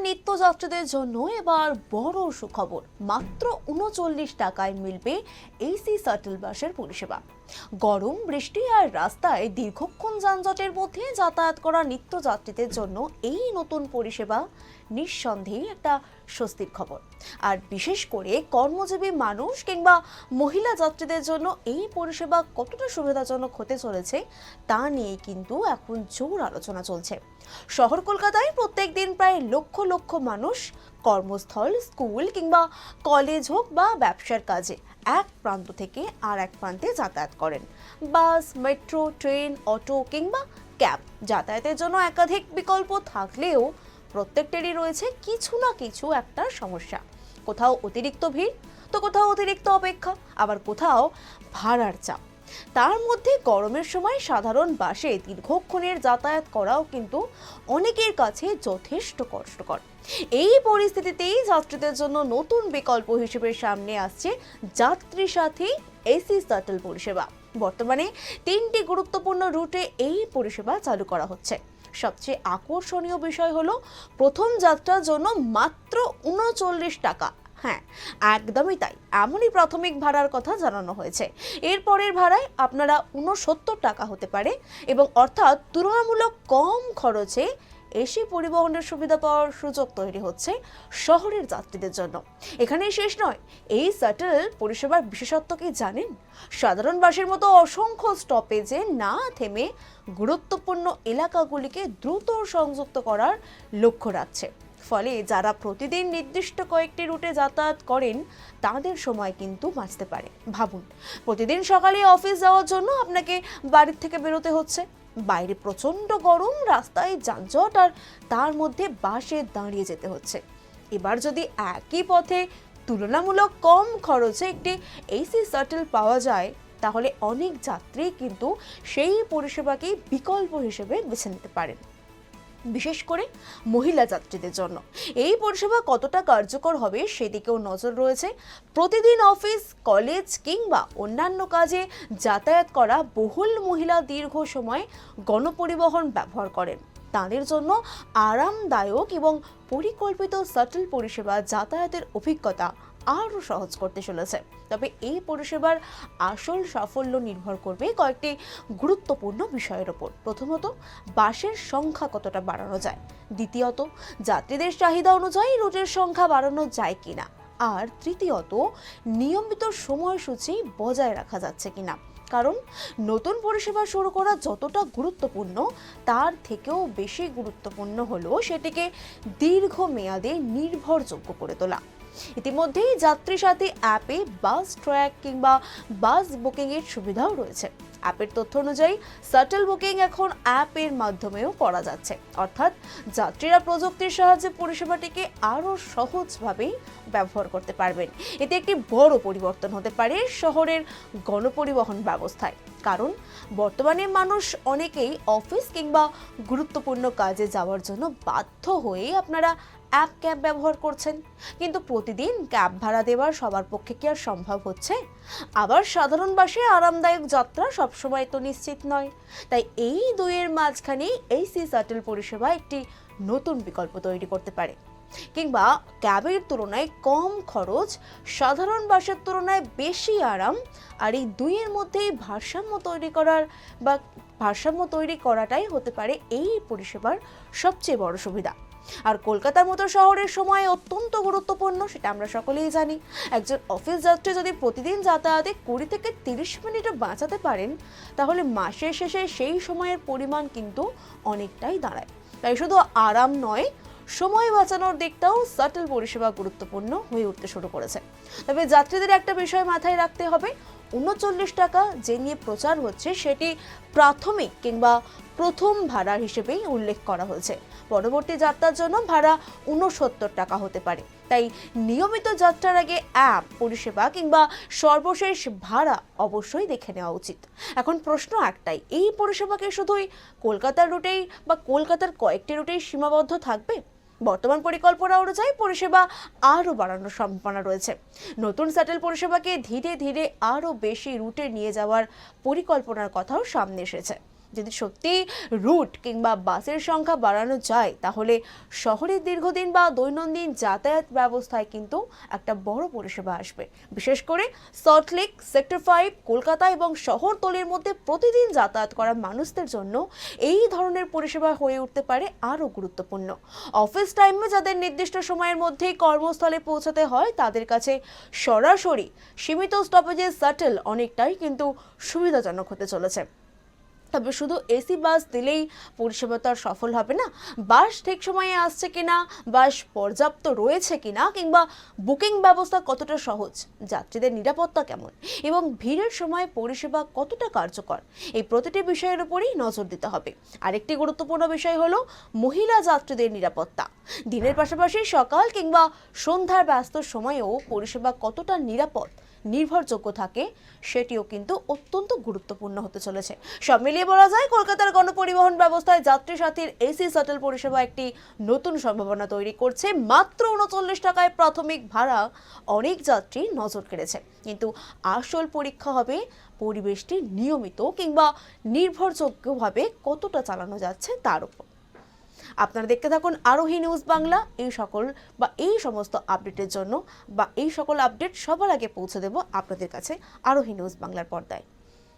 নিত্যযাত্রীদের জন্য এবার বড় সুখবর। মাত্র ৩৯ টাকায় মিলবে এসি শাটল বাসের পরিষেবা। গরম, বৃষ্টি আর রাস্তায় দীর্ঘক্ষণ যানজটের মধ্যে যাতায়াত করা নিত্যযাত্রীদের জন্য এই নতুন পরিষেবা নিঃসন্দেহে একটা স্বস্তির খবর। আর বিশেষ করে কর্মজীবী মানুষ কিংবা মহিলা যাত্রীদের জন্য এই পরিষেবা কতটা সুবিধাজনক হতে চলেছে তা নিয়ে কিন্তু এখন জোর আলোচনা চলছে। শহর কলকাতায় প্রত্যেক দিন প্রায় লক্ষ লক্ষ মানুষ কর্মস্থল, স্কুল কিংবা কলেজ হোক বা ব্যবসার কাজে এক প্রান্ত থেকে আর এক প্রান্তে যাতায়াত করেন। বাস, মেট্রো, ট্রেন, অটো কিংবা ক্যাব যাতায়াতের জন্য একাধিক বিকল্প থাকলেও প্রত্যেকটারই রয়েছে কিছু না কিছু একটা সমস্যা। কোথাও অতিরিক্ত ভিড়, তো কোথাও অতিরিক্ত অপেক্ষা, আবার কোথাও ভাড়ার চাপ। তার মধ্যে গরমের সময় সাধারণ বাসে দীর্ঘক্ষণের যাতায়াত করাও কিন্তু অনেকের কাছে যথেষ্ট কষ্টকর। এই পরিস্থিতিতেই যাত্রীদের জন্য নতুন বিকল্প হিসেবে সামনে আসছে যাত্রী সাথী এসি শাটল পরিষেবা। বর্তমানে 3টি গুরুত্বপূর্ণ রুটে এই পরিষেবা চালু করা হচ্ছে। সবচেয়ে আকর্ষণীয় বিষয় হলো প্রথম যাত্রার জন্য মাত্র ৩৯ টাকা। হ্যাঁ, একদমই তাই, এমনই প্রাথমিক ভাড়ার কথা জানানো হয়েছে। এরপরের ভাড়ায় আপনারা ৬৯ টাকা হতে পারে এবং অর্থাৎ তুলনামূলক কম খরচে এসি পরিবহনের সুবিধা পাওয়ার সুযোগ তৈরি হচ্ছে শহরের যাত্রীদের জন্য। এখানেই শেষ নয়, এই শাটল পরিষেবার বিশেষত্ব কি জানেন? সাধারণ বাসের মতো অসংখ্য স্টপেজে না থেমে গুরুত্বপূর্ণ এলাকাগুলিকে দ্রুত সংযুক্ত করার লক্ষ্য রাখছে। ফলে যারা প্রতিদিন নির্দিষ্ট কয়েকটি রুটে যাতায়াত করেন তাদের সময় কিন্তু বাঁচতে পারে। ভাবুন, প্রতিদিন সকালে অফিস যাওয়ার জন্য আপনাকে বাড়ির থেকে বেরোতে হচ্ছে, বাইরে প্রচন্ড গরম, রাস্তায় যানজট আর তার মধ্যে বাসে দাঁড়িয়ে যেতে হচ্ছে। এবার যদি একই পথে তুলনামূলক কম খরচে একটি এসি শাটল পাওয়া যায় তাহলে অনেক যাত্রী কিন্তু সেই পরিষেবাকেই বিকল্প হিসেবে বেছে নিতে পারেন। বিশেষ করে মহিলা যাত্রীদের জন্য এই পরিষেবা কতটা কার্যকর হবে সেদিকেও নজর রয়েছে। প্রতিদিন অফিস, কলেজ কিংবা অন্যান্য কাজে যাতায়াত করা বহুল মহিলা দীর্ঘ সময় গণপরিবহন ব্যবহার করেন। তাদের জন্য আরামদায়ক এবং পরিকল্পিত শাটল পরিষেবা যাতায়াতের অভিজ্ঞতা আরও সহজ করতে চলেছে। তবে এই পরিষেবার আসল সাফল্য নির্ভর করবে কয়েকটি গুরুত্বপূর্ণ বিষয়ের ওপর। প্রথমত, বাসের সংখ্যা কতটা বাড়ানো যায়। দ্বিতীয়ত, যাত্রীদের চাহিদা অনুযায়ী রুটের সংখ্যা বাড়ানো যায় কিনা। আর তৃতীয়ত, নিয়মিত সময়সূচি বজায় রাখা যাচ্ছে কিনা। কারণ নতুন পরিষেবা শুরু করা যতটা গুরুত্বপূর্ণ তার থেকেও বেশি গুরুত্বপূর্ণ হলো সেটিকে দীর্ঘমেয়াদে নির্ভরযোগ্য করে তোলা। ইতিমধ্যেই যাত্রী সাথী অ্যাপে বাস ট্র্যাক কিংবা বাস বুকিং এর সুবিধাও রয়েছে। অ্যাপের তথ্য অনুযায়ী শাটল বুকিং এখন অ্যাপের মাধ্যমেও করা যাচ্ছে, অর্থাৎ যাত্রীরা প্রযুক্তির সাহায্যে পরিষেবাটিকে আরও সহজভাবে ব্যবহার করতে পারবেন। এতে একটি বড় পরিবর্তন হতে পারে শহরের গণপরিবহন ব্যবস্থায়। কারণ বর্তমানে মানুষ অনেকেই অফিস কিংবা গুরুত্বপূর্ণ কাজে যাওয়ার জন্য বাধ্য হয়ে আপনারা অ্যাপ ক্যাব ব্যবহার করছেন, কিন্তু প্রতিদিন ক্যাব ভাড়া দেওয়ার সবার পক্ষে কি আর সম্ভব হচ্ছে? আবার সাধারণ বাসে আরামদায়ক যাত্রা সবসময় তো নিশ্চিত নয়। তাই এই দুইয়ের মাঝখানে এসি শাটল পরিষেবা একটি নতুন বিকল্প তৈরি করতে পারে। কিংবা ক্যাবের তুলনায় কম খরচ, সাধারণ বাসের তুলনায় বেশি আরাম, আর এই দুইয়ের মধ্যেই ভারসাম্য তৈরি করাটাই হতে পারে এই পরিষেবার সবচেয়ে বড় সুবিধা। আর কলকাতার মতো শহরের সময় অত্যন্ত গুরুত্বপূর্ণ, সেটা আমরা সকলেই জানি। একজন অফিস যাত্রী যদি প্রতিদিন যাতায়াতে 20 থেকে 30 মিনিটও বাঁচাতে পারেন তাহলে মাসের শেষে সেই সময়ের পরিমাণ কিন্তু অনেকটাই দাঁড়ায়। তাই শুধু আরাম নয়, সময় বাঁচানোর দিকটাও শাটল পরিষেবা গুরুত্বপূর্ণ হয়ে উঠতে শুরু করেছে। তবে যাত্রীদের একটা বিষয় মাথায় রাখতে হবে, ৩৯ টাকা যে নিয়ে প্রচার হচ্ছে সেটি প্রাথমিক কিংবা প্রথম ভাড়া হিসেবেই উল্লেখ করা হয়েছে। পরবর্তী যাত্রার জন্য ভাড়া ৬৯ টাকা হতে পারে। তাই নিয়মিত যাত্রার আগে অ্যাপ পরিষেবা কিংবা সর্বশেষ ভাড়া অবশ্যই দেখে নেওয়া উচিত। এখন প্রশ্ন একটাই, এই পরিষেবাকে শুধুই কলকাতার রুটেই বা কলকাতার কয়েকটি রুটেই সীমাবদ্ধ থাকবে? বর্তমান পরিকল্পনা অনুযায়ী পরিষেবা আরও বাড়ানোর সম্ভাবনা রয়েছে। নতুন শাটল পরিষেবাকে ধীরে ধীরে আরও বেশি রুটে নিয়ে যাওয়ার পরিকল্পনার কথাও সামনে এসেছে। যদি সত্যি রুট কিংবা বাসের সংখ্যা বাড়ানো যায় তাহলে শহরের দীর্ঘদিন বা দৈনন্দিন যাতায়াত ব্যবস্থায় কিন্তু একটা বড় পরিষেবা আসবে। বিশেষ করে সল্টলেক, সেক্টর 5, কলকাতা এবং শহরতলির মধ্যে প্রতিদিন যাতায়াত করা মানুষদের জন্য এই ধরনের পরিষেবা হয়ে উঠতে পারে আরও গুরুত্বপূর্ণ। অফিস টাইমে যাদের নির্দিষ্ট সময়ের মধ্যেই কর্মস্থলে পৌঁছাতে হয় তাদের কাছে সরাসরি সীমিত স্টপেজের শাটল অনেকটাই কিন্তু সুবিধাজনক হতে চলেছে। তবে শুধু এসি বাস দিলেই পরিষেবা তো আর সফল হবে না। বাস ঠিক সময়ে আসছে কিনা, বাস পর্যাপ্ত রয়েছে কিনা, কিংবা বুকিং ব্যবস্থা কতটা সহজ, যাত্রীদের নিরাপত্তা কেমন এবং ভিড়ের সময় পরিষেবা কতটা কার্যকর, এই প্রতিটি বিষয়ের উপরই নজর দিতে হবে। আরেকটি গুরুত্বপূর্ণ বিষয় হলো মহিলা যাত্রীদের নিরাপত্তা। দিনের পাশাপাশি সকাল কিংবা সন্ধ্যার ব্যস্ত সময়েও পরিষেবা কতটা নিরাপদ, নির্ভরযোগ্য থাকে সেটিও কিন্তু অত্যন্ত গুরুত্বপূর্ণ হতে চলেছে। সব মিলিয়ে বলা যায় কলকাতার গণপরিবহন ব্যবস্থায় যাত্রী সাথীর এসি শাটল পরিষেবা একটি নতুন সম্ভাবনা তৈরি করছে। মাত্র ৩৯ টাকায় প্রাথমিক ভাড়া অনেক যাত্রী নজর কেড়েছে, কিন্তু আসল পরীক্ষা হবে পরিবেশটি নিয়মিত কিংবা নির্ভরযোগ্যভাবে কতটা চালানো যাচ্ছে তার উপর। আপনারা দেখতে থাকুন আরোহী নিউজ বাংলা। এই সমস্ত আপডেটের জন্য বা এই সকল আপডেট সবার আগে পৌঁছে দেব আপনাদের কাছে আরোহী নিউজ বাংলার পর্দায়।